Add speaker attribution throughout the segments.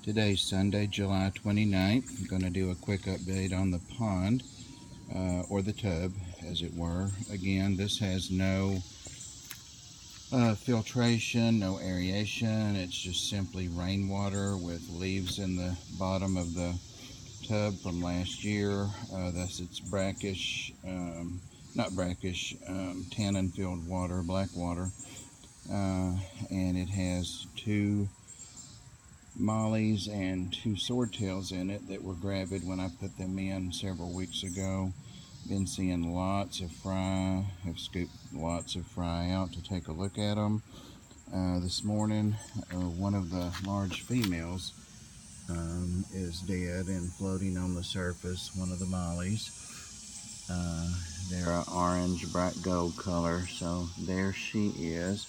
Speaker 1: Today's Sunday, July 29th. I'm going to do a quick update on the pond, or the tub, as it were. Again, this has no filtration, no aeration. It's just simply rainwater with leaves in the bottom of the tub from last year. That's its brackish, not brackish, tannin-filled water, black water. And it has two mollies and two swordtails in it that were gravid when I put them in several weeks ago. Been seeing lots of fry. Have scooped lots of fry out to take a look at them. This morning, one of the large females is dead and floating on the surface. One of the mollies. They're an orange, bright gold color, so there she is.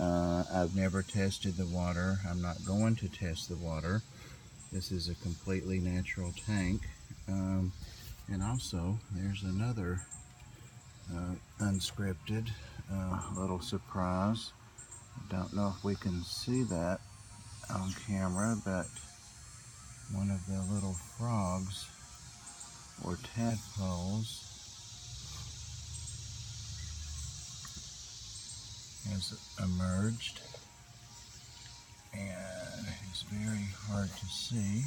Speaker 1: I've never tested the water. I'm not going to test the water. This is a completely natural tank. And also, there's another unscripted little surprise. I don't know if we can see that on camera, but one of the little frogs or tadpoles has emerged, and he's very hard to see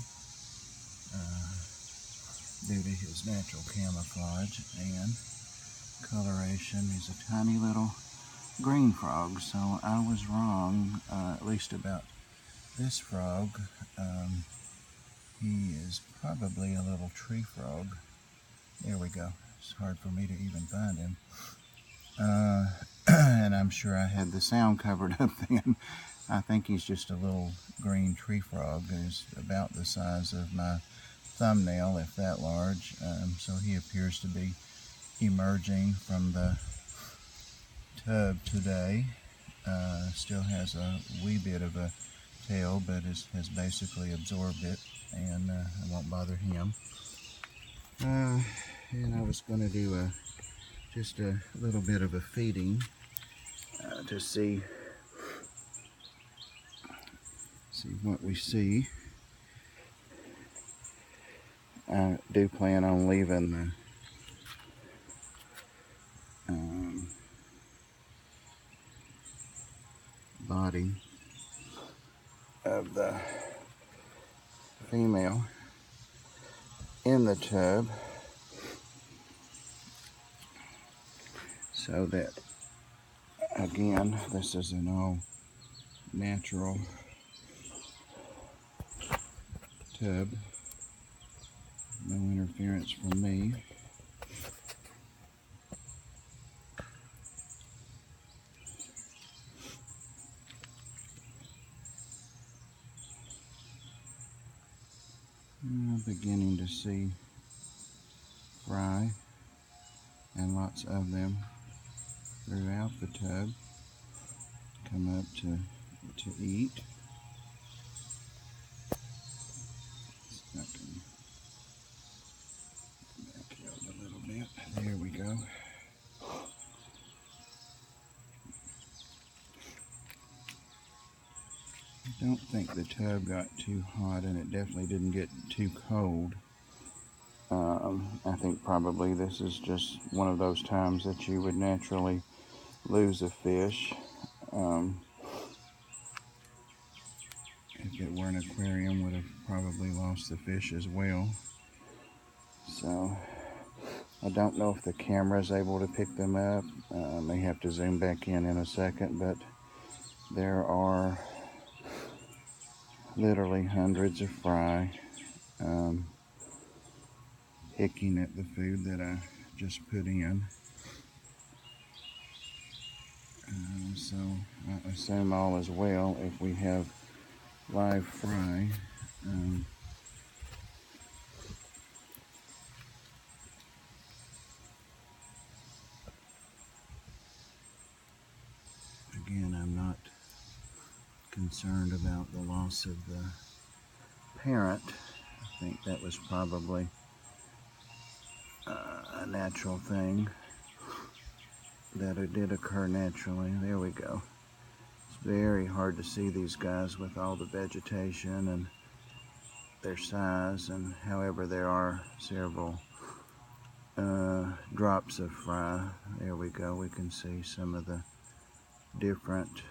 Speaker 1: due to his natural camouflage and coloration. He's a tiny little green frog, so I was wrong, at least about this frog. He is probably a little tree frog. There we go. It's hard for me to even find him. And I'm sure I had the sound covered up then. I think he's just a little green tree frog. He's about the size of my thumbnail, if that large. So he appears to be emerging from the tub today. Still has a wee bit of a tail, but has basically absorbed it, and it won't bother him. And I was going to do just a little bit of a feeding to see what we see. I do plan on leaving the body of the female in the tub so that, again, this is an all natural tub. No interference from me. I'm beginning to see fry, and lots of them throughout the tub come up to eat. I can back it out a little bit. There we go. I don't think the tub got too hot, and it definitely didn't get too cold. I think probably this is just one of those times that you would naturally lose a fish. If it were an aquarium, would have probably lost the fish as well. So I don't know if the camera is able to pick them up. I may have to zoom back in a second, but there are literally hundreds of fry picking at the food that I just put in. So I assume all is well if we have live fry. Again, I'm not concerned about the loss of the parent. I think that was probably a natural thing that it did occur naturally. There we go. It's very hard to see these guys with all the vegetation and their size, and however there are several drops of fry. There we go, we can see some of the different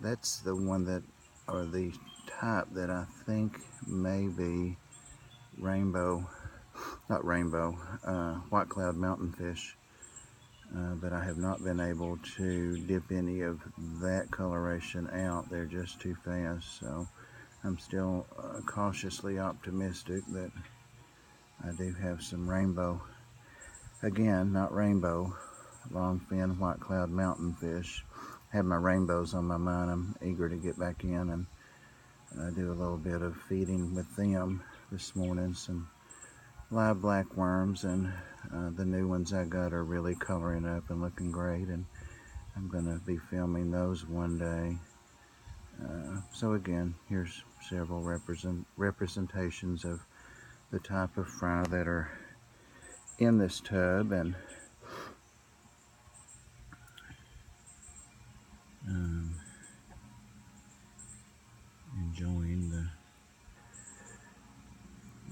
Speaker 1: that's the one that, or the type that I think may be white cloud mountain fish, but I have not been able to dip any of that coloration out. They're just too fast, so I'm still cautiously optimistic that I do have some rainbow, again, not rainbow, longfin white cloud mountain fish. I have my rainbows on my mind. I'm eager to get back in and do a little bit of feeding with them this morning. Some live black worms, and the new ones I got are really coloring up and looking great, and I'm going to be filming those one day. So again, here's several representations of the type of fry that are in this tub, and enjoying the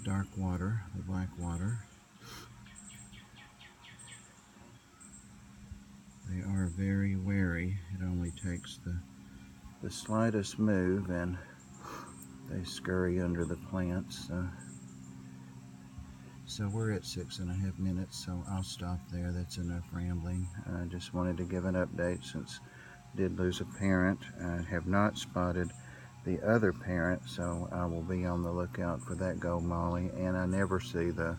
Speaker 1: dark water, the black water. They are very wary. It only takes the slightest move and they scurry under the plants. So we're at 6.5 minutes, so I'll stop there. That's enough rambling. I just wanted to give an update since I did lose a parent. I have not spotted the other parent, so I will be on the lookout for that gold molly. And I never see the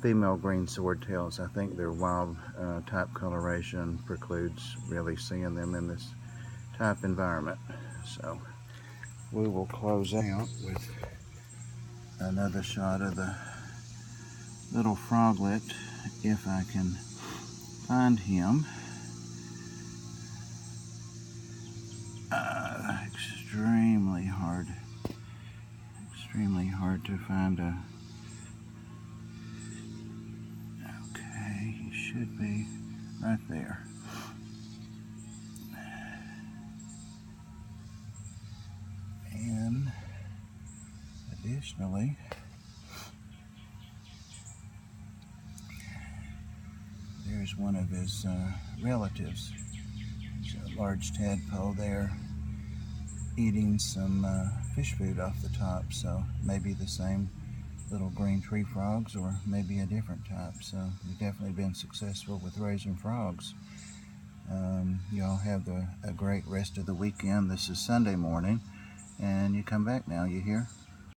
Speaker 1: female green swordtails. I think their wild type coloration precludes really seeing them in this type environment. So we will close out with another shot of the little froglet, if I can find him. Extremely hard to find a. Okay, he should be right there. And additionally, there's one of his relatives. There's a large tadpole there eating some fish food off the top, so maybe the same little green tree frogs or maybe a different type. So we've definitely been successful with raising frogs. Y'all have a great rest of the weekend. This is Sunday morning, and you come back now, you hear?